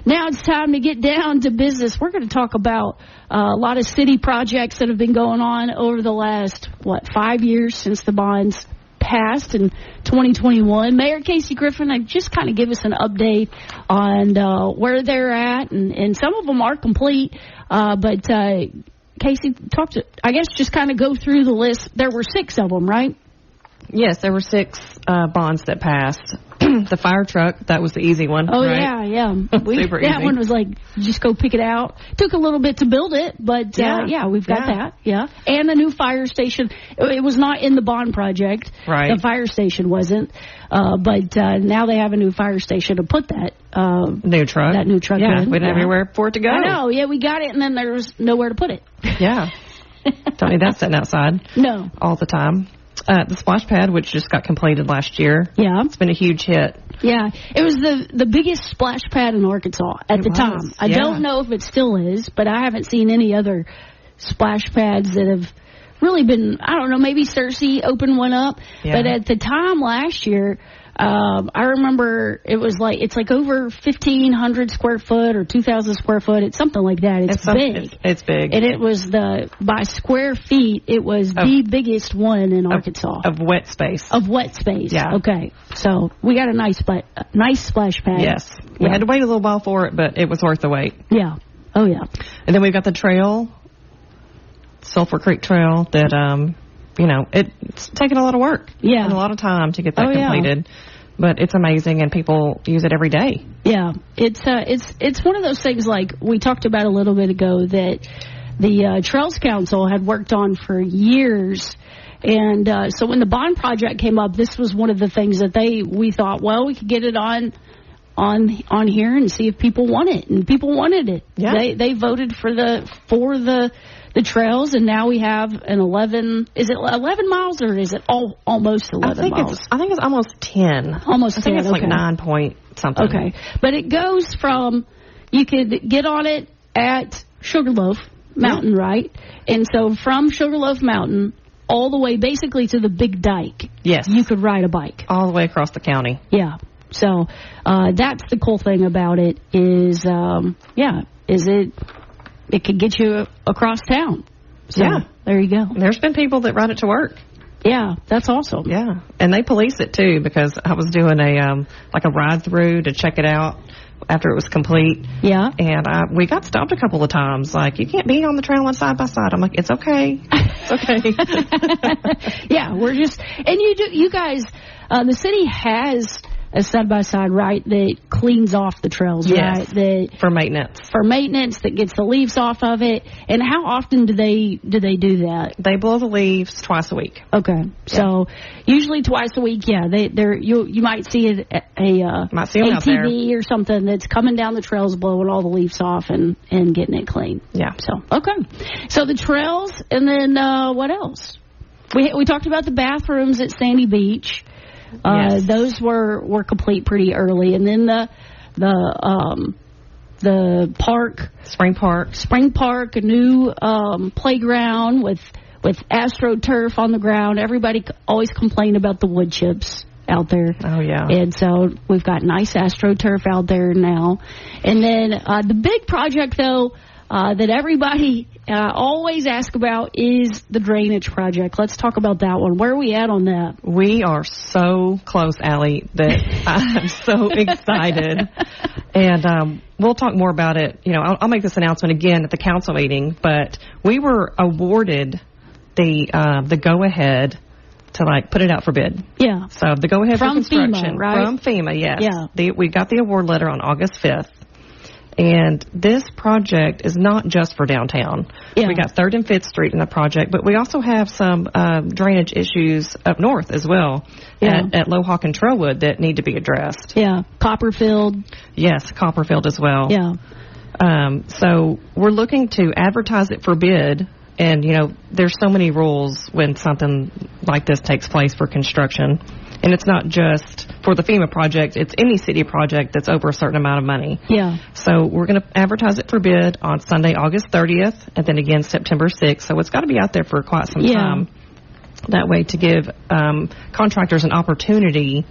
Now it's time to get down to business. We're going to talk about a lot of city projects that have been going on over the last, 5 years since the bonds passed in 2021. Mayor Kasey Griffin, just kind of give us an update on where they're at, and some of them are complete. But Kasey, just kind of go through the list. There were 6 of them, right? Yes, there were 6 bonds that passed. The fire truck, that was the easy one. Oh, right? yeah. Super easy. That one was like, just go pick it out. Took a little bit to build it, but we've got that. Yeah. And the new fire station. It was not in the bond project. Right. The fire station wasn't. But now they have a new fire station to put that new truck. That new truck in. We didn't have anywhere for it to go. I know. Yeah, we got it, and then there was nowhere to put it. Yeah. Don't need that sitting outside. No. All the time. The splash pad, which just got completed last year. Yeah. It's been a huge hit. Yeah. It was the biggest splash pad in Arkansas at the time. I don't know if it still is, but I haven't seen any other splash pads that have really been, I don't know, maybe Cersei opened one up. Yeah. But at the time last year, I remember it's like over 1,500 square foot or 2,000 square foot. It's something like that. It's big. It's big. And it was by square feet, it was the biggest one in Arkansas. Of wet space. Of wet space. Yeah. Okay. So we got a nice splash pad. Yes. We had to wait a little while for it, but it was worth the wait. Yeah. Oh, yeah. And then we've got the trail, Sulphur Creek Trail, that, it's taken a lot of work. Yeah. And a lot of time to get that completed. Yeah. But it's amazing, and people use it every day. Yeah. It's one of those things like we talked about a little bit ago that the Trails Council had worked on for years. And so when the bond project came up, this was one of the things that we thought, well, we could get it on here and see if people want it. And people wanted it. Yeah. They voted for the trails, and now we have an 11. Is it 11 miles or is it almost 11 miles? I think it's almost 10. Almost 10. I think it's like 9 point something. Okay. But it goes from, you could get on it at Sugarloaf Mountain, right? And so from Sugarloaf Mountain all the way basically to the Big Dike. Yes. You could ride a bike. All the way across the county. Yeah. So that's the cool thing about it is it could get you across town. So, there you go. There's been people that ride it to work. Yeah, that's awesome. Yeah, and they police it too, because I was doing a ride through to check it out after it was complete. Yeah, and we got stopped a couple of times. Like, you can't be on the trail on side by side. I'm like, it's okay, it's okay. Yeah, we're just, and you guys, the city has a side-by-side, right, that cleans off the trails, right? For maintenance. For maintenance, that gets the leaves off of it. And how often do they do that? They blow the leaves twice a week. Okay. Yeah. So usually twice a week, you might see ATV or something that's coming down the trails, blowing all the leaves off and getting it clean. Yeah. So, okay. So the trails, and then what else? We talked about the bathrooms at Sandy Beach. Yes. Those were complete pretty early, and then the park, Spring Park, a new playground with AstroTurf on the ground. Everybody always complained about the wood chips out there. Oh yeah. And so we've got nice AstroTurf out there now. And then the big project though that everybody always ask about is the drainage project. Let's talk about that one. Where are we at on that? We are so close, Allie, that I'm so excited. And we'll talk more about it. I'll make this announcement again at the council meeting, but we were awarded the go-ahead to put it out for bid. Yeah. So the go-ahead for construction. From FEMA, right? From FEMA, yes. Yeah. We got the award letter on August 5th. And this project is not just for downtown. Yeah. We got 3rd and 5th Street in the project, but we also have some drainage issues up north as well at Lowhawk and Trailwood that need to be addressed. Yeah, Copperfield. Yes, Copperfield as well. Yeah. So we're looking to advertise it for bid. And, there's so many rules when something like this takes place for construction. And it's not just for the FEMA project. It's any city project that's over a certain amount of money. Yeah. So we're going to advertise it for bid on Sunday, August 30th, and then again September 6th. So it's got to be out there for quite some time. That way to give contractors an opportunity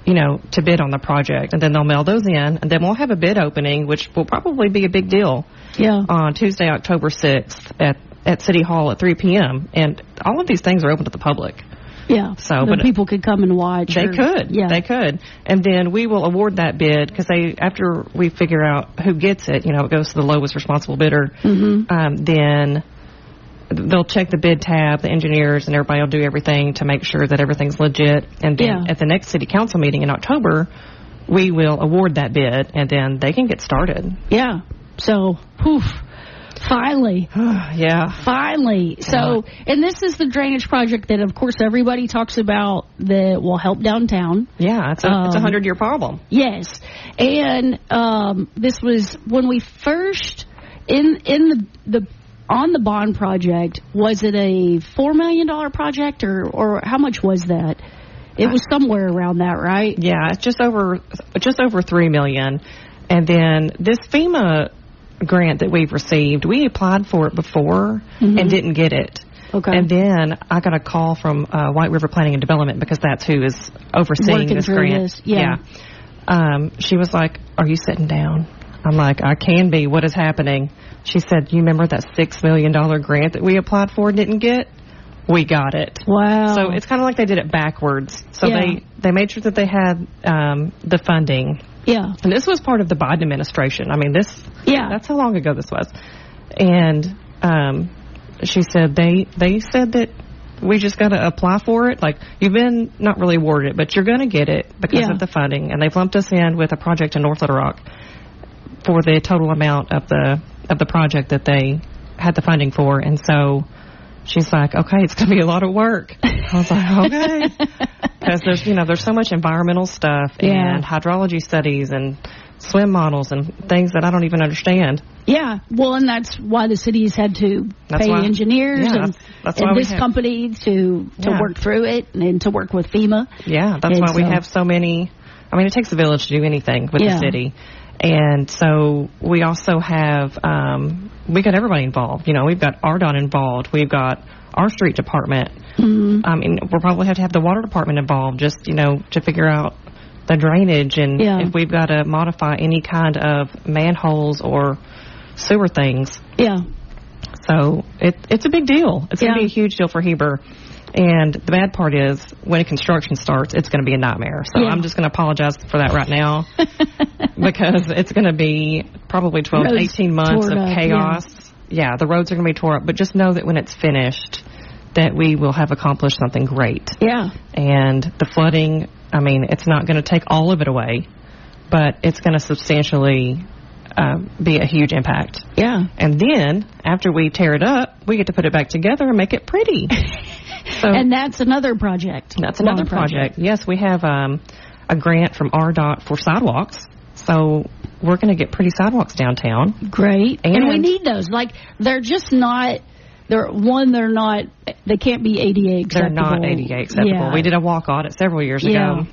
to bid on the project, and then they'll mail those in, and then we'll have a bid opening, which will probably be a big deal. Yeah. On Tuesday, October 6th at City Hall at 3 p.m. And all of these things are open to the public. Yeah. So, but people could come and watch. They could. Yeah. They could. And then we will award that bid because after we figure out who gets it, it goes to the lowest responsible bidder. Mm-hmm. Then they'll check the bid tab, the engineers, and everybody will do everything to make sure that everything's legit. And then at the next city council meeting in October, we will award that bid, and then they can get started. Yeah. So, finally. Yeah. Finally. So, and this is the drainage project that, of course, everybody talks about that will help downtown. Yeah, it's a 100-year problem. Yes. And this was when we first, on the bond project, was it a $4 million project or how much was that? It was somewhere around that, right? Yeah, it's just over $3 million. And then this FEMA grant that we've received, we applied for it before and didn't get it. Okay. And then I got a call from White River Planning and Development because that's who is overseeing this grant. Yeah. She was like, "Are you sitting down?" I'm like, "I can be. What is happening?" She said, "You remember that $6 million grant that we applied for and didn't get? We got it." Wow. So it's kind of like they did it backwards. So they made sure that they had the funding. Yeah. And this was part of the Biden administration. I mean, that's how long ago this was. And she said they said that we just got to apply for it. Like, you've been not really awarded it, but you're going to get it because of the funding. And they've lumped us in with a project in North Little Rock for the total amount of the project that they had the funding for. And so she's like, "Okay, it's going to be a lot of work." I was like, "Okay." Because there's so much environmental stuff and hydrology studies and swim models and things that I don't even understand. Yeah, well, and that's why the cities had to pay engineers and this company to work through it and to work with FEMA. Yeah, that's why we have so many. I mean, it takes a village to do anything with the city. And so we also have, we got everybody involved. We've got RDOT involved. We've got our street department. I mean, we'll probably have to have the water department involved just, to figure out the drainage and if we've got to modify any kind of manholes or sewer things. Yeah. So it's a big deal. It's going to be a huge deal for Heber. And the bad part is when construction starts, it's going to be a nightmare. So I'm just going to apologize for that right now because it's going to be probably 12 to 18 months of chaos. Yeah, the roads are going to be tore up. But just know that when it's finished, that we will have accomplished something great. Yeah. And the flooding, I mean, it's not going to take all of it away, but it's going to substantially be a huge impact. Yeah. And then, after we tear it up, we get to put it back together and make it pretty. And that's another project. That's another project. Yes, we have a grant from RDOT for sidewalks. So we're going to get pretty sidewalks downtown. Great. And we need those. Like, they're just not... they can't be ADA acceptable. They're not ADA acceptable. Yeah. We did a walk audit several years ago.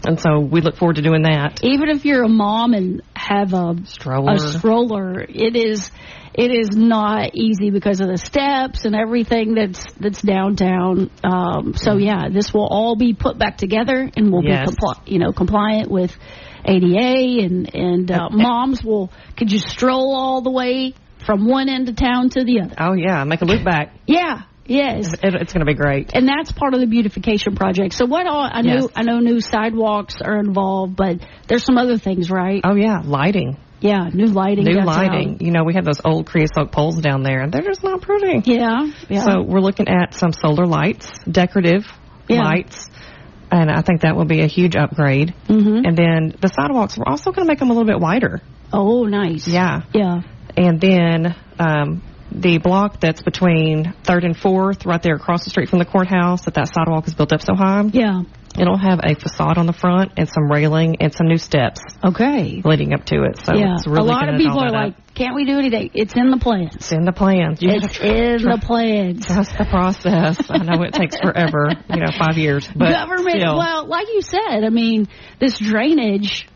And so we look forward to doing that. Even if you're a mom and have a stroller, it is not easy because of the steps and everything that's downtown. So this will all be put back together and will be compliant with ADA and moms could just stroll all the way from one end of town to the other. Oh yeah, make a loop back. Yeah. Yes, it's going to be great, and that's part of the beautification project. So what all I know new sidewalks are involved, but there's some other things, right? Oh yeah, lighting. Yeah, new lighting. New lighting. We have those old creosote poles down there, and they're just not pretty. Yeah. So we're looking at some solar lights, decorative lights, and I think that will be a huge upgrade. Mm-hmm. And then the sidewalks, we're also going to make them a little bit wider. Oh, nice. Yeah. Yeah. And then the block that's between 3rd and 4th, right there across the street from the courthouse, that sidewalk is built up so high. Yeah. It'll have a facade on the front and some railing and some new steps. Okay. Leading up to it. So it's really a lot of people are like, can't we do anything? It's in the plans. It's in the plans. It's in the plans. Trust the process. I know it takes forever, 5 years. But government, still. Well, like you said, I mean, this drainage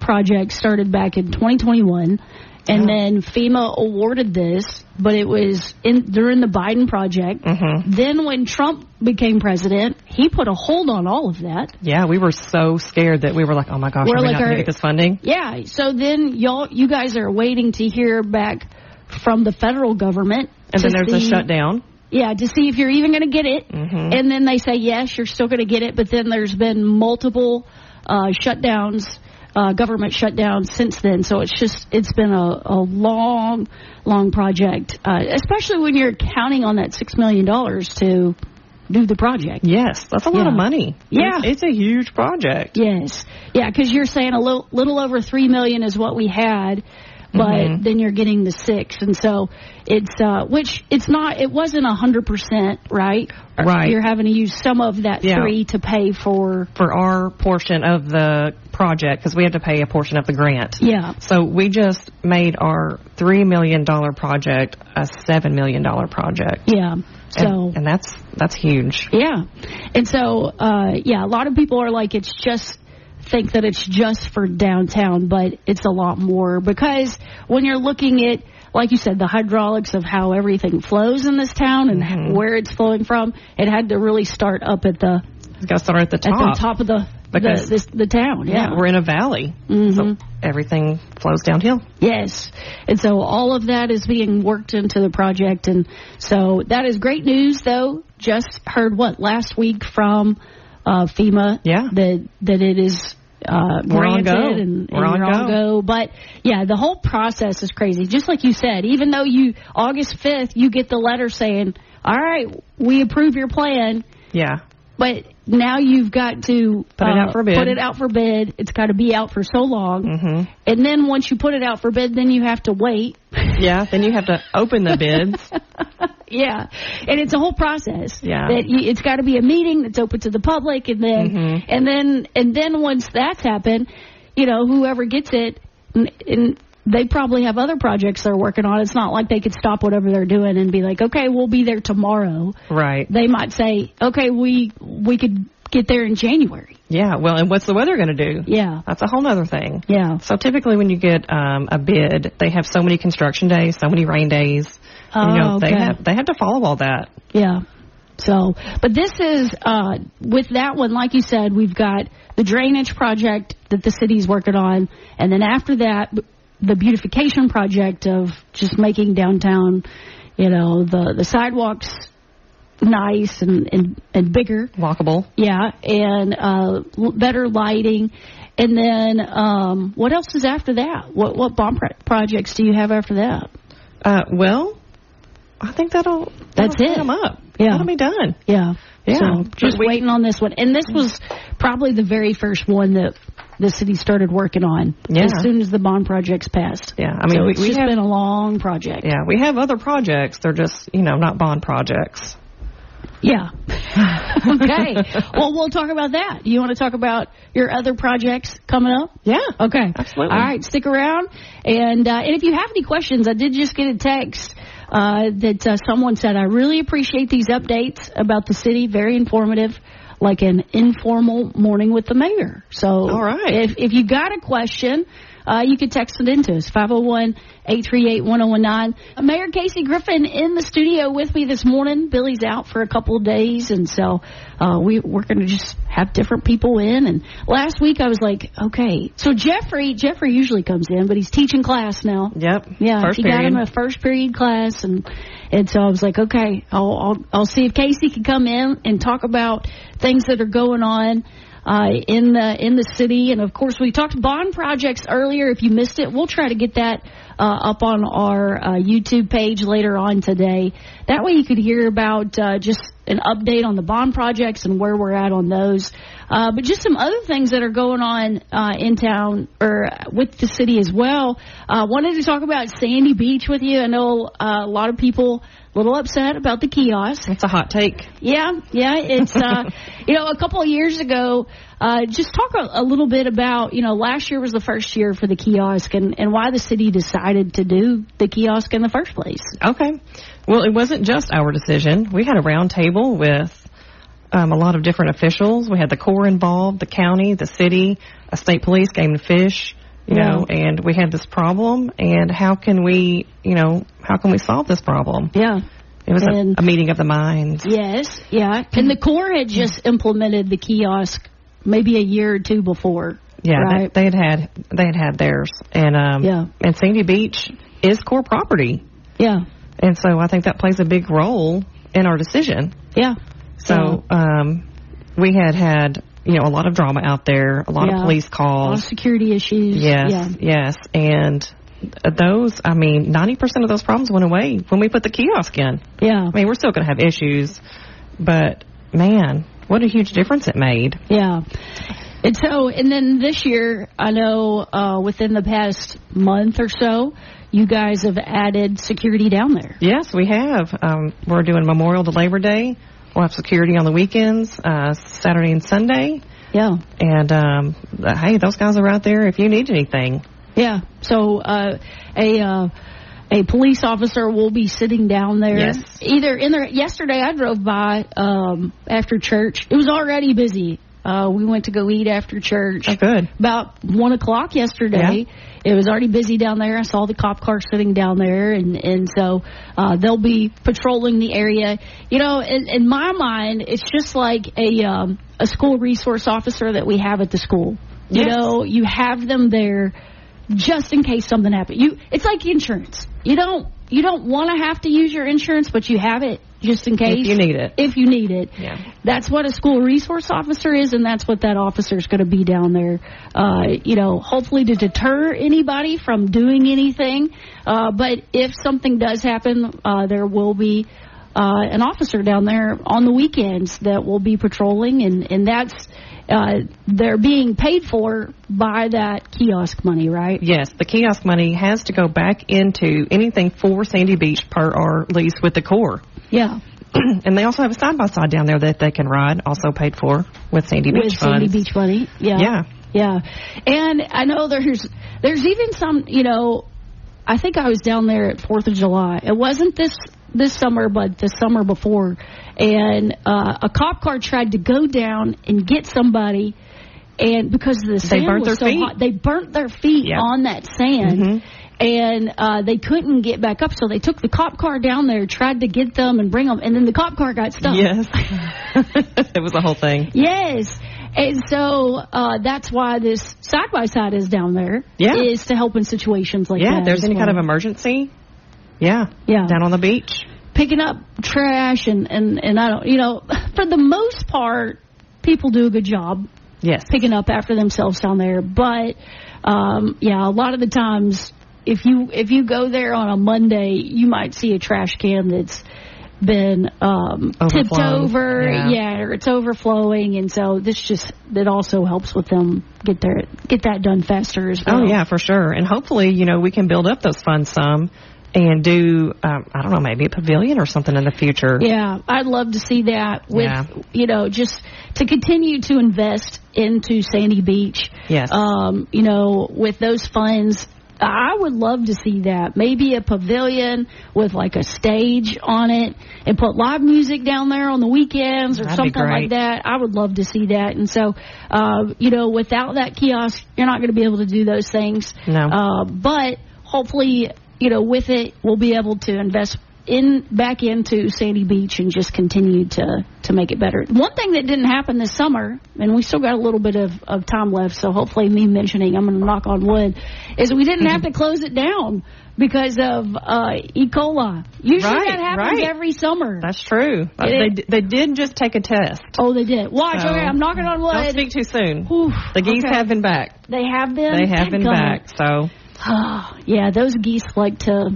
project started back in 2021. And then FEMA awarded this, but it was during the Biden project. Mm-hmm. Then when Trump became president, he put a hold on all of that. Yeah, we were so scared that we were like, oh my gosh, we're not going to get this funding. Yeah, so then you guys are waiting to hear back from the federal government. And then there's a shutdown. Yeah, to see if you're even going to get it. Mm-hmm. And then they say, yes, you're still going to get it. But then there's been multiple shutdowns. Government shutdown since then, so it's been a long project, especially when you're counting on that $6 million to do the project. Yes, that's a lot of money. Yeah, it's a huge project. Yes, yeah, because you're saying a little over $3 million is what we had, but then you're getting the 6, and so it's which it's not. It wasn't 100%, right? Right. You're having to use some of that 3 to pay for our portion of the project because we had to pay a portion of the grant. Yeah. So we just made our $3 million project a $7 million project. Yeah. So and that's huge. Yeah. And so a lot of people are like think that it's just for downtown, but it's a lot more because when you're looking at, like you said, the hydraulics of how everything flows in this town and where it's flowing from, it had to really start up at the. It's got to start at the top. At the top of the town. Yeah, we're in a valley, so everything flows downhill. Yes, and so all of that is being worked into the project, and so that is great news. Though, just heard last week from FEMA. Yeah, that it is. We're on go. And we're on go. But yeah, the whole process is crazy. Just like you said, even though August 5th, you get the letter saying, all right, we approve your plan. Yeah. But now you've got to put it out for bid. It's got to be out for so long. And then once you put it out for bid, then you have to wait. Yeah, then you have to open the bids. Yeah, and it's a whole process. Yeah, it's got to be a meeting that's open to the public, and then and then once that's happened, whoever gets it, and they probably have other projects they're working on. It's not like they could stop whatever they're doing and be like, okay, we'll be there tomorrow. Right. They might say, okay, we could get there in January. Yeah, well, and what's the weather going to do? Yeah. That's a whole other thing. Yeah. So typically when you get a bid, they have so many construction days, so many rain days. Okay. They have to follow all that. Yeah. So, but this is, with that one, like you said, we've got the drainage project that the city's working on, and then after that, the beautification project of just making downtown, the sidewalks nice and bigger. Walkable. Yeah, and better lighting. And then what else is after that? What bond projects do you have after that? Well, I think that's it. Them up. Yeah. That'll be done. Yeah. Yeah. So just waiting on this one. And this was probably the very first one that the city started working on as soon as the bond projects passed. Yeah. I mean, so it's been a long project. Yeah. We have other projects. They're just, not bond projects. Yeah. Okay. Well, we'll talk about that. You want to talk about your other projects coming up? Yeah. Okay. Absolutely. All right. Stick around. And if you have any questions, I did just get a text that someone said, I really appreciate these updates about the city. Very informative, like an informal morning with the mayor. So all right. If you got a question, you can text it into us, 501-838-1019. Mayor Kasey Griffin in the studio with me this morning. Billy's out for a couple of days, and so we're going to just have different people in. And last week I was like, okay. So Jeffrey usually comes in, but he's teaching class now. Yep. Yeah, first he period. got him a first period class, and so I was like, okay, I'll see if Kasey can come in and talk about things that are going on in the city. And of course, we talked bond projects earlier. If you missed it, we'll try to get that up on our YouTube page later on today. That way you could hear about just an update on the bond projects and where we're at on those. But just some other things that are going on in town or with the city as well. Wanted to talk about Sandy Beach with you. I know a lot of people a little upset about the kiosk. It's a hot take. Yeah. It's, a couple of years ago, just talk a little bit about, last year was the first year for the kiosk and why the city decided to do the kiosk in the first place. Okay. Well, it wasn't just our decision. We had a round table with a lot of different officials. We had the Corps involved, the county, the city, state police, game and fish, you know, and we had this problem, and how can we solve this problem? Yeah. It was a meeting of the minds. Yes, yeah. And the Corps had just implemented the kiosk maybe a year or two before. Yeah, right? they had theirs, and and Sandy Beach is Corps property. Yeah. And so I think that plays a big role in our decision. Yeah. So we had a lot of drama out there, a lot of police calls, a lot of security issues. Yes, and those, 90% of those problems went away when we put the kiosk in. Yeah. We're still going to have issues, but man, what a huge difference it made. Yeah. And then this year, I know within the past month or so, you guys have added security down there. Yes, we have. We're doing Memorial to Labor Day. We'll have security on the weekends, Saturday and Sunday. Yeah. And, hey, those guys are out there if you need anything. Yeah. So a police officer will be sitting down there. Yes. Yesterday I drove by after church. It was already busy. We went to go eat after church. Oh, good. About 1 o'clock yesterday. Yeah. It was already busy down there. I saw the cop car sitting down there, and so they'll be patrolling the area. In my mind, it's just like a school resource officer that we have at the school. Yes. You have them there just in case something happens. It's like insurance. You don't want to have to use your insurance, but you have it just in case. If you need it. Yeah. That's what a school resource officer is, and that's what that officer is going to be down there, hopefully to deter anybody from doing anything. But if something does happen, there will be an officer down there on the weekends that will be patrolling, and that's they're being paid for by that kiosk money, right? Yes, the kiosk money has to go back into anything for Sandy Beach per our lease with the Corps. Yeah. And they also have a side-by-side down there that they can ride, also paid for with Sandy Beach funds. Sandy Beach money, yeah. Yeah. And I know there's even some, I think I was down there at 4th of July. It wasn't this summer, but the summer before. And a cop car tried to go down and get somebody, and because the sand was so hot, they burnt their feet on that sand. Mm-hmm. And they couldn't get back up, so they took the cop car down there, tried to get them and bring them, and then the cop car got stuck. Yes. It was the whole thing. Yes. And so that's why this side-by-side is down there, is to help in situations like that. Yeah, if there's any kind of emergency, down on the beach. Picking up trash, and I don't, for the most part, people do a good job. Yes. Picking up after themselves down there. But, a lot of the times, if you go there on a Monday, you might see a trash can that's been tipped over, or it's overflowing, and so that also helps with them get that done faster as well. Oh yeah, for sure. And hopefully, we can build up those funds some and do I don't know, maybe a pavilion or something in the future. Yeah, I'd love to see that with just to continue to invest into Sandy Beach. Yes. With those funds, I would love to see that. Maybe a pavilion with like a stage on it and put live music down there on the weekends or That'd something like that. I would love to see that. And so, without that kiosk, you're not going to be able to do those things. No. But hopefully, with it, we'll be able to invest back into Sandy Beach and just continue to make it better. One thing that didn't happen this summer, and we still got a little bit of time left, so hopefully me mentioning, I'm going to knock on wood, is we didn't have to close it down because of E. coli. Usually that happens every summer. That's true. They did just take a test. Oh, they did. Watch, so, okay, I'm knocking on wood. Don't speak too soon. Oof, the geese have been back. They have been? They have been back, so. Yeah, those geese like to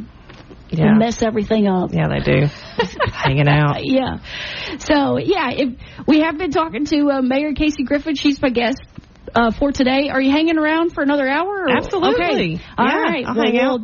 mess everything up. Yeah, they do. Hanging out. Yeah. So, if we have been talking to Mayor Kasey Griffin. She's my guest for today. Are you hanging around for another hour? Absolutely. Okay. All right. I'll hang out.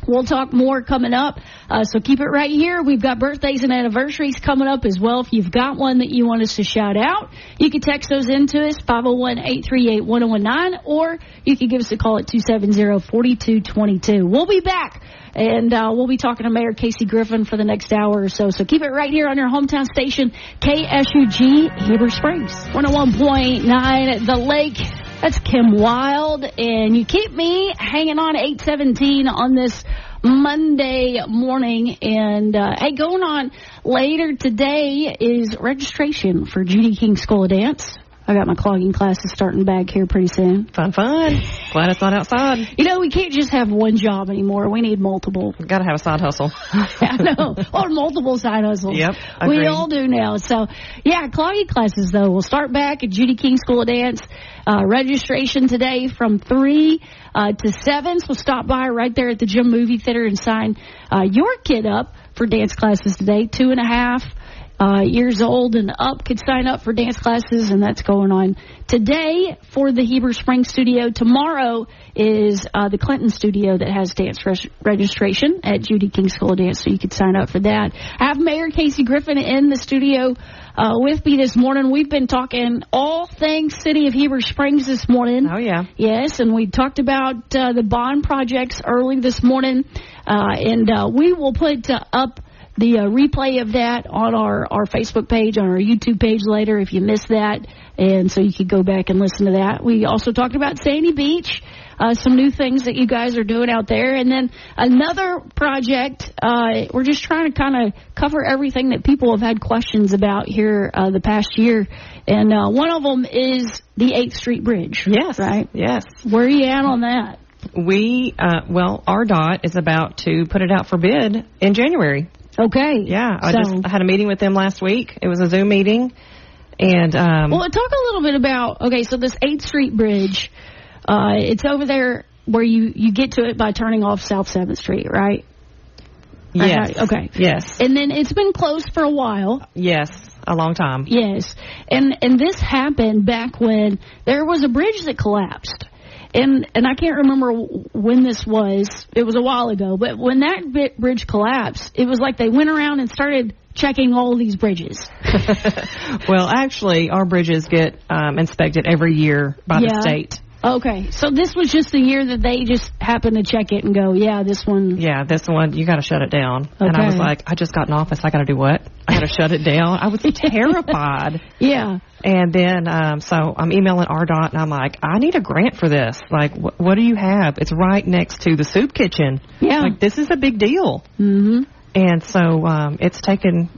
We'll talk more coming up, so keep it right here. We've got birthdays and anniversaries coming up as well. If you've got one that you want us to shout out, you can text those in to us, 501-838-1019, or you can give us a call at 270-4222. We'll be back, and we'll be talking to Mayor Kasey Griffin for the next hour or so. So keep it right here on your hometown station, KSUG Heber Springs. 101.9 The Lake. That's Kim Wilde, and you keep me hanging on 8:17 on this Monday morning. And, hey, going on later today is registration for Judy King School of Dance. I got my clogging classes starting back here pretty soon. Fun. Glad it's not outside. You know, we can't just have one job anymore. We need multiple. We've got to have a side hustle. I know. Or multiple side hustles. Yep. We all do now. So, yeah, clogging classes, though, will start back at Judy King School of Dance. Registration today from 3 to 7. So stop by right there at the Gym Movie Theater and sign your kid up for dance classes today. 2.5 years old and up could sign up for dance classes, and that's going on today for the Heber Springs studio. Tomorrow is the Clinton studio that has dance registration at Judy King School of Dance, so you could sign up for that. I have Mayor Kasey Griffin in the studio with me this morning. We've been talking all things City of Heber Springs this morning. Oh, yeah. Yes, and we talked about the bond projects early this morning, and we will put up the replay of that on our Facebook page, on our YouTube page later if you missed that, and so you could go back and listen to that. We also talked about Sandy Beach, some new things that you guys are doing out there, and then another project. We're just trying to kind of cover everything that people have had questions about here the past year, and one of them is the 8th Street Bridge. Yes. Right? Yes. Where are you at on that? We, RDOT is about to put it out for bid in January. Okay. Yeah, I had a meeting with them last week. It was a Zoom meeting. And well, talk a little bit about, okay, so this 8th Street Bridge, it's over there where you get to it by turning off South 7th Street, right? Yes. Okay. Yes. And then it's been closed for a while. Yes, a long time. Yes. And this happened back when there was a bridge that collapsed. And I can't remember when this was. It was a while ago. But when that bridge collapsed, it was like they went around and started checking all these bridges. Well, actually, our bridges get inspected every year by the state. Okay. So this was just the year that they just happened to check it and go, yeah, this one. Yeah, this one, you got to shut it down. Okay. And I was like, I just got in office. I got to do what? I got to shut it down. I was terrified. Yeah. And then, so I'm emailing RDOT, and I'm like, I need a grant for this. Like, what do you have? It's right next to the soup kitchen. Yeah. Like, this is a big deal. Mm-hmm. And so it's taken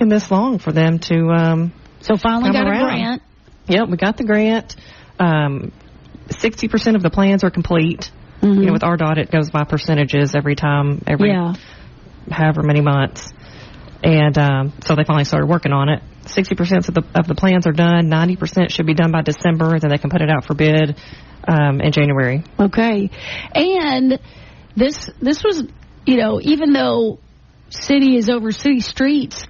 this long for them to so finally got around. A grant. Yep, we got the grant. 60% of the plans are complete. Mm-hmm. You know, with RDOT, it goes by percentages every however many months. And so they finally started working on it. 60% of the plans are done. 90% should be done by December. Then they can put it out for bid in January. Okay. And this was, you know, even though city is over city streets,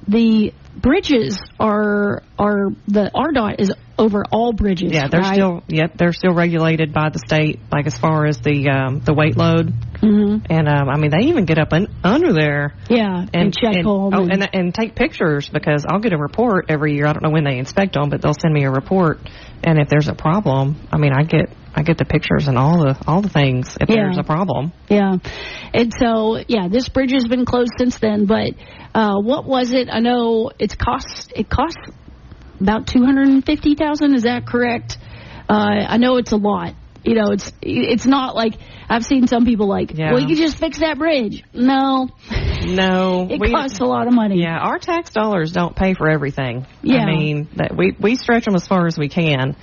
the bridges are the RDOT is over all bridges. Yeah, they're still regulated by the state, like as far as the weight load. Mm-hmm. And I mean, they even get up under there. Yeah, and check them. And take pictures, because I'll get a report every year. I don't know when they inspect them, but they'll send me a report. And if there's a problem, I mean, I get the pictures and all the things if there's a problem. Yeah. And so, this bridge has been closed since then, but what was it? I know it costs about $250,000. Is that correct? I know it's a lot. You know, it's not like I've seen some people like, well, you can just fix that bridge. No. It costs a lot of money. Yeah, our tax dollars don't pay for everything. Yeah. I mean, that we stretch them as far as we can.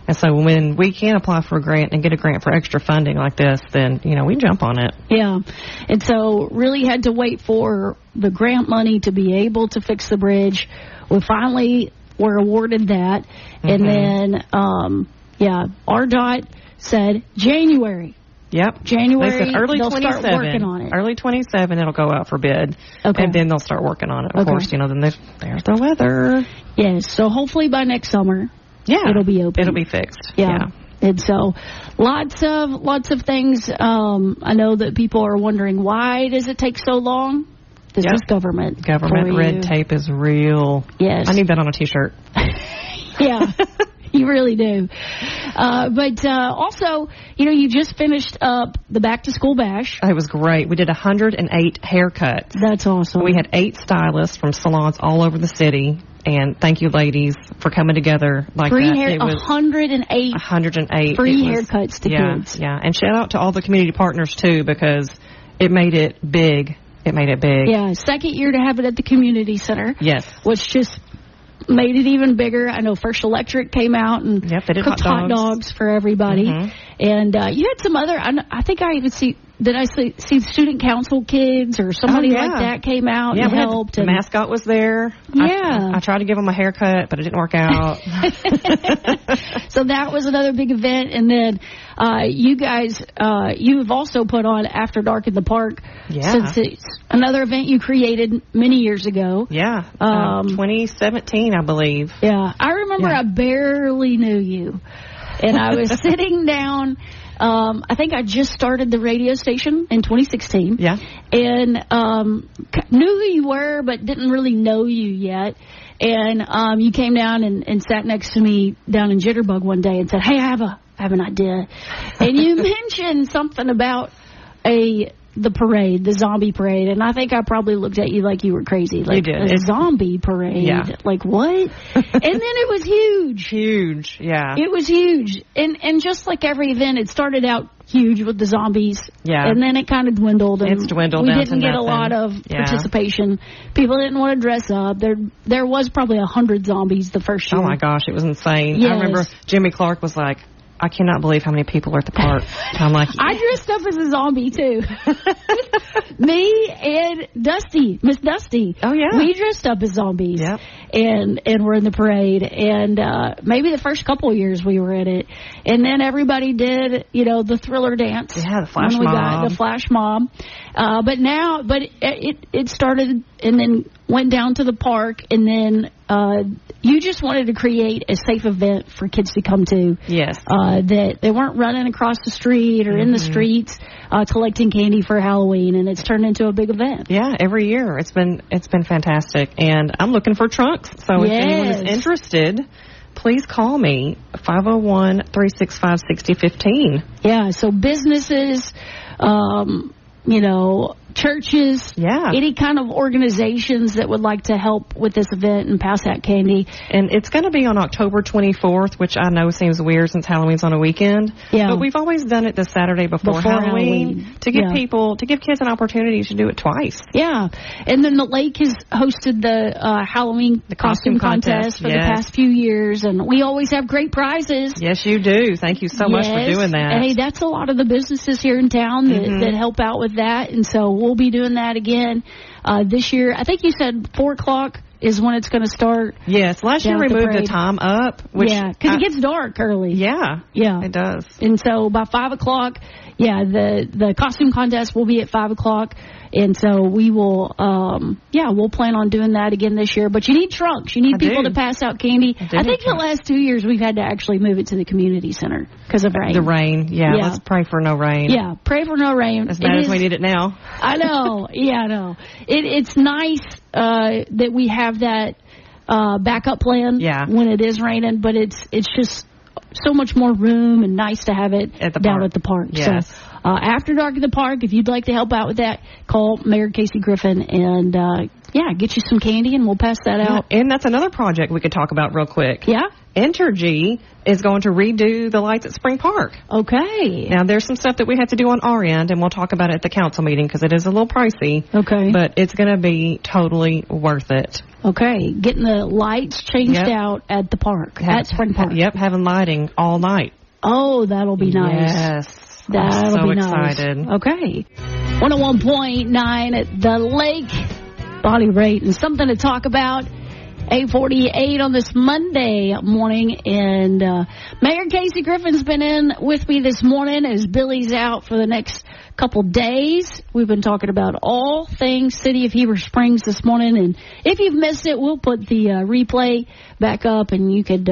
And so when we can apply for a grant and get a grant for extra funding like this, then, you know, we jump on it. Yeah. And so really had to wait for the grant money to be able to fix the bridge. We finally were awarded that. Mm-hmm. And then, RDOT said January. Yep. January, they said early they'll 27. Start working on it. Early 27, it'll go out for bid. Okay. And then they'll start working on it. Of course, you know, then there's the weather. Yes. So hopefully by next summer, it'll be open. It'll be fixed. Yeah. And so lots of things. I know that people are wondering, why does it take so long? This is government. Government red tape is real. Yes. I need that on a T-shirt. Yeah. You really do. But also, you just finished up the back-to-school bash. It was great. We did 108 haircuts. That's awesome. We had 8 stylists from salons all over the city. And thank you, ladies, for coming together like free that. Hair, 108 free haircuts to kids. Yeah, and shout out to all the community partners, too, because it made it big. Yeah, second year to have it at the community center. Yes. Which just made it even bigger. I know First Electric came out and they did cooked hot dogs for everybody. And you had some other, I think I even see student council kids or somebody like that came out and helped. The mascot was there. Yeah. I tried to give him a haircut, but it didn't work out. So that was another big event. And then you guys, you've also put on After Dark in the Park. Yeah. Since it's another event you created many years ago. Yeah. 2017, I believe. Yeah. I remember I barely knew you. And I was sitting down. I think I just started the radio station in 2016. Yeah. And knew who you were, but didn't really know you yet. And you came down and sat next to me down in Jitterbug one day and said, "Hey, I have an idea." And you mentioned something about the parade, the zombie parade, and I think I probably looked at you like you were crazy. Like, you did. A zombie parade? Yeah. Like, what? And then it was huge. Huge, yeah. It was huge. And just like every event, it started out huge with the zombies. Yeah. And then it kind of dwindled. And it's dwindled we down didn't to get nothing. a lot of participation. People didn't want to dress up. There was probably 100 zombies the first year. Oh, my gosh, it was insane. Yes. I remember Jimmy Clark was like, "I cannot believe how many people are at the park." And I'm like, I dressed up as a zombie, too. Me and Dusty, Miss Dusty. Oh, yeah. We dressed up as zombies. Yep. And we're in the parade. And maybe the first couple of years we were in it. And then everybody did, the Thriller dance. Yeah, the flash when we mob. got the flash mob. But it started and then went down to the park. And then you just wanted to create a safe event for kids to come to. Yes. That they weren't running across the street or in the streets collecting candy for Halloween, and it's turned into a big event. Yeah, every year it's been fantastic, and I'm looking for trunks. So if anyone is interested, please call me 501-365-6015. Yeah. So businesses, churches, any kind of organizations that would like to help with this event and pass out candy. And it's going to be on October 24th, which I know seems weird since Halloween's on a weekend. Yeah. But we've always done it the Saturday before Halloween to give to give kids an opportunity to do it twice. Yeah. And then the lake has hosted the Halloween costume contest for the past few years, and we always have great prizes. Yes, you do. Thank you so much for doing that. Hey, that's a lot of the businesses here in town that help out with that, and so we'll be doing that again this year. I think you said 4 o'clock is when it's going to start. Yes, last year we moved the time up. Because it gets dark early. Yeah, it does. And so by 5 o'clock, the costume contest will be at 5 o'clock. And so we will, we'll plan on doing that again this year. But you need trunks. You need people to pass out candy. I think the last 2 years we've had to actually move it to the community center because of rain. The rain, let's pray for no rain. Yeah, pray for no rain. As bad as we need it now. I know. Yeah, I know. It's nice that we have that backup plan when it is raining, but it's just so much more room and nice to have it down at the park. Yes. So, After Dark at the Park, if you'd like to help out with that, call Mayor Kasey Griffin and, get you some candy and we'll pass that out. And that's another project we could talk about real quick. Yeah? Entergy is going to redo the lights at Spring Park. Okay. Now, there's some stuff that we have to do on our end, and we'll talk about it at the council meeting because it is a little pricey. Okay. But it's going to be totally worth it. Okay. Getting the lights changed out at the park, at Spring Park. Yep, having lighting all night. Oh, that'll be nice. Yes. That'll be nice. Excited. Okay. 101.9 at the Lake. Body rate and something to talk about. 8:48 on this Monday morning, and Mayor Kasey Griffin's been in with me this morning as Billy's out for the next couple days. We've been talking about all things City of Heber Springs this morning, and if you've missed it, we'll put the replay back up, and you could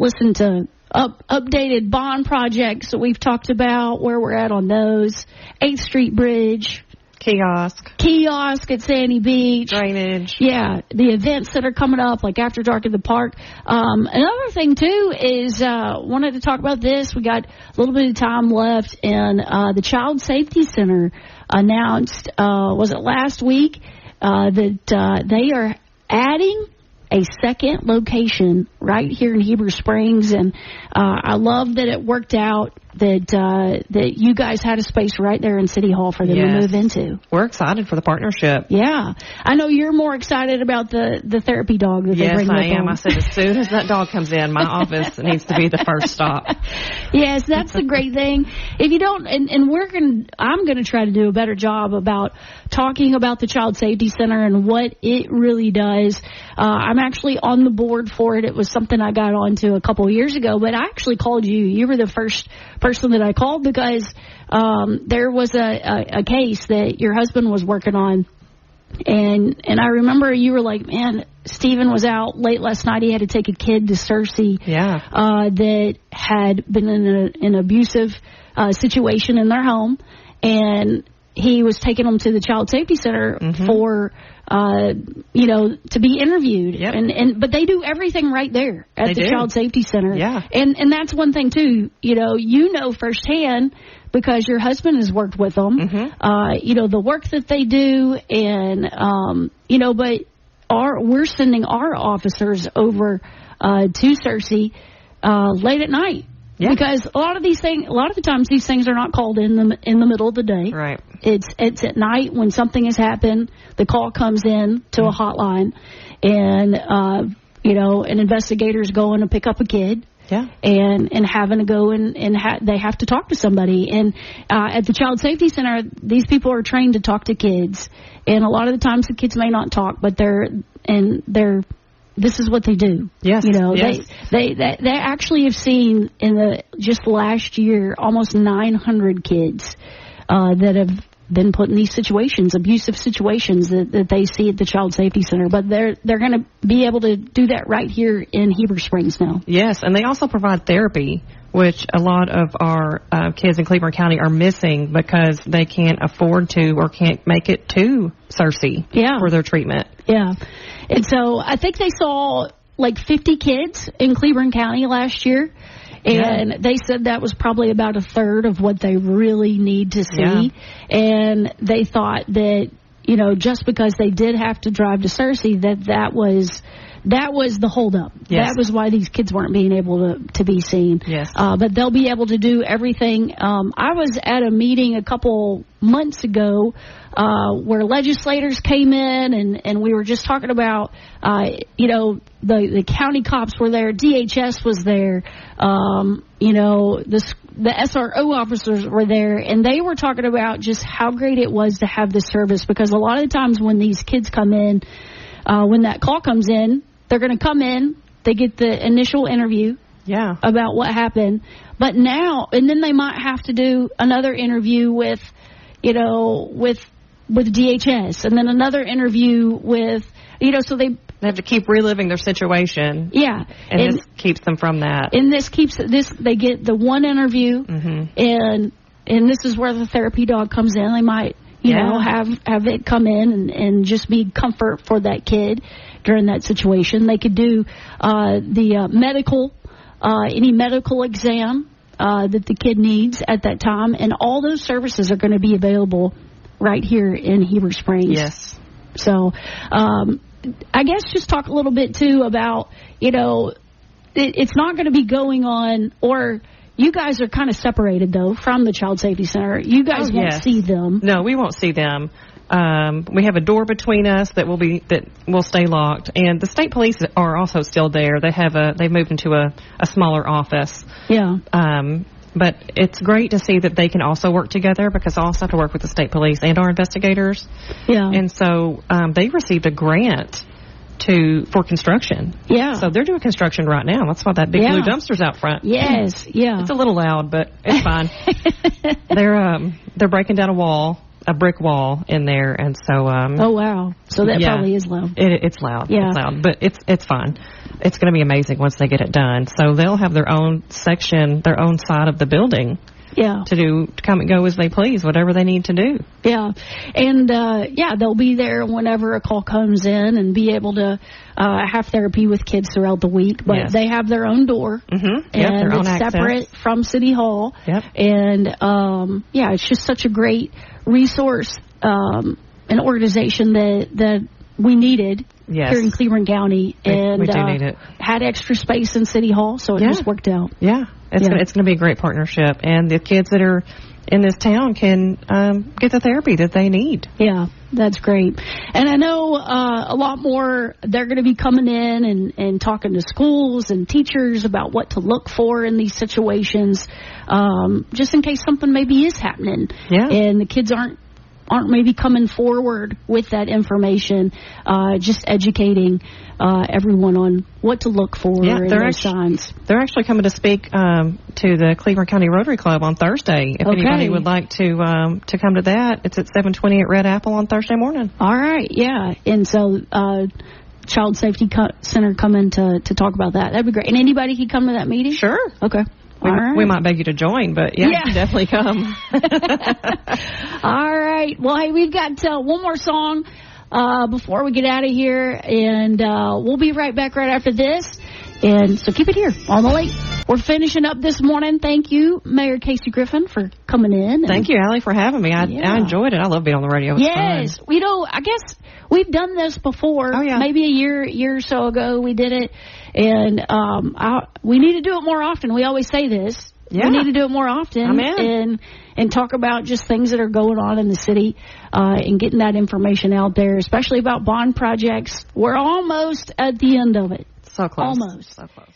listen to updated bond projects that we've talked about, where we're at on those, 8th Street Bridge. Kiosk at Sandy Beach. Drainage. Yeah, the events that are coming up, like After Dark at the park. Another thing, too, is wanted to talk about this. We got a little bit of time left, and the Child Safety Center announced, was it last week, that they are adding a second location right here in Heber Springs, and I love that it worked out that you guys had a space right there in City Hall for them to move into. We're excited for the partnership. Yeah. I know you're more excited about the therapy dog that they bring with them. Yes, I am. I said as soon as that dog comes in, my office needs to be the first stop. Yes, that's the great thing. If you don't, and I'm going to try to do a better job about talking about the Child Safety Center and what it really does. I'm actually on the board for it. It was something I got onto a couple of years ago, but I actually called you. You were the first person that I called because there was a case that your husband was working on, and I remember you were like, man, Stephen was out late last night. He had to take a kid to Cersei that had been in an abusive situation in their home, and he was taking them to the Child Safety Center for to be interviewed. But they do everything right there at the Child Safety Center. Yeah. And that's one thing too, you know firsthand because your husband has worked with them, the work that they do, and but we're sending our officers over to Cersei late at night. Yeah. Because a lot of the times these things are not called in the middle of the day. Right. It's at night when something has happened. The call comes in to a hotline, and an investigator's going to pick up a kid. Yeah. And having to go and they have to talk to somebody. And at the Child Safety Center, these people are trained to talk to kids. And a lot of the times the kids may not talk, but this is what they do. Yes. They actually have seen in just last year almost 900 kids that have been put in these situations, abusive situations that they see at the Child Safety Center. But they're going to be able to do that right here in Heber Springs now. Yes, and they also provide therapy, which a lot of our kids in Cleveland County are missing because they can't afford to or can't make it to Cersei for their treatment. Yeah. And so I think they saw like 50 kids in Cleveland County last year. And they said that was probably about a third of what they really need to see. Yeah. And they thought that, just because they did have to drive to Cersei, that was the holdup. Yes. That was why these kids weren't being able to be seen. Yes. But they'll be able to do everything. I was at a meeting a couple months ago where legislators came in, and we were just talking about, the county cops were there, DHS was there, the SRO officers were there, and they were talking about just how great it was to have this service, because a lot of the times when these kids come in, when that call comes in, they're going to come in, they get the initial interview about what happened, but now, and then they might have to do another interview with DHS, and then another interview with, so they have to keep reliving their situation. Yeah. And this keeps them from that. And they get the one interview, and this is where the therapy dog comes in. They might, have it come in and just be comfort for that kid during that situation. They could do the medical, any medical exam that the kid needs at that time, and all those services are going to be available right here in Heber Springs. Yes. So, I guess just talk a little bit, too, about, it's not going to be going on, or you guys are kind of separated, though, from the Child Safety Center. You guys won't see them. No, we won't see them. We have a door between us that will stay locked, and the state police are also still there. They've moved into a smaller office. Yeah. But it's great to see that they can also work together, because I also have to work with the state police and our investigators. Yeah. And so they received a grant for construction. Yeah. So they're doing construction right now. That's why that big blue dumpster's out front. Yes. Yeah. It's a little loud, but it's fine. They're breaking down a brick wall in there, and so oh wow, so that probably is loud. It's loud. It's loud, but it's fine. It's going to be amazing once they get it done. So they'll have their own section, their own side of the building to come and go as they please, whatever they need to do. Yeah. And, they'll be there whenever a call comes in and be able to have therapy with kids throughout the week. But they have their own door. Mm-hmm. And their own it's access. separate from City Hall. Yep. And, it's just such a great resource, an organization that we needed here in Cleveland County. And we do need it. Had extra space in City Hall, so it just worked out. Yeah. It's going to be a great partnership. And the kids that are in this town can get the therapy that they need. Yeah, that's great. And I know a lot more, they're going to be coming in and talking to schools and teachers about what to look for in these situations, just in case something maybe is happening. Yeah. And the kids aren't maybe coming forward with that information, just educating everyone on what to look for and those signs. They're actually coming to speak to the Cleveland County Rotary Club on Thursday. If anybody would like to come to that, it's at 7:20 at Red Apple on Thursday morning. All right, yeah. And so Child Safety Center coming to talk about that. That'd be great. And anybody can come to that meeting? Sure. Okay. We might beg you to join, but definitely come. All right. Well, hey, we've got one more song before we get out of here, and we'll be right back right after this. And so keep it here on the Lake. We're finishing up this morning. Thank you, Mayor Kasey Griffin, for coming in. Thank you, Allie, for having me. I enjoyed it. I love being on the radio. Yes. Fun. I guess we've done this before. Oh, yeah. Maybe a year or so ago we did it. And we need to do it more often. We always say this. Yeah. We need to do it more often. And talk about just things that are going on in the city and getting that information out there, especially about bond projects. We're almost at the end of it. So close. Almost. So close.